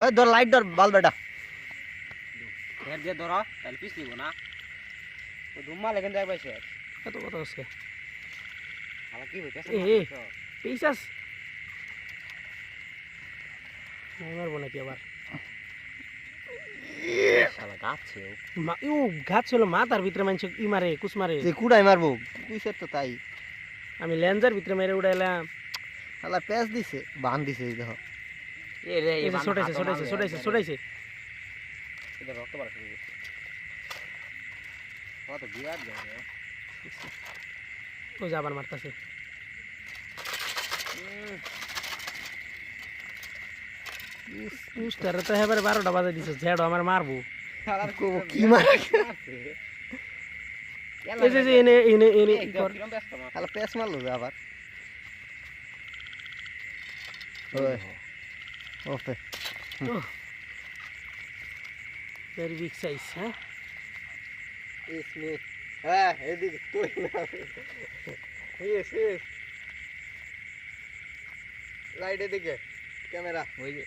ওই ধর লাইট ধর বাল বেটা হের দিয়ে ধরো তাহলে পিছলিব না ও ধুম্মা লেগে যাবে সে কত কত আছে আবার কি হইতেছে পিসাস নাই মারবো নাকি আবার শালা গাছে ও গাছ ছিল মাথার ভিতরে মানুষ ই মারে কুচ মারে যে কুড়াই মারবো কুইসের তো তাই আমি লেন্সের ভিতরে মেরে উড়াইলাম শালা প্যাচ দিছে বান দিছে এই দেখো এ রে এই যে ছড়াইছে এটা রক্ত বাড়া শুরু করছে কত বিরাট যায় ওই যে আবার মারতাছে উস্তারে তো এবারে 12টা বাজে দিছে ঝেড়ো আমার মারবো কি মারা এই যে এনে এনে এনে শালা প্যাচ মারলো যে আবার ওই ওকে ভেরি বিগ সাইজ হ্যাঁ ইসমে হ্যাঁ এদিকে তুই না ইস লাইট এদিকে ক্যামেরা ওই যে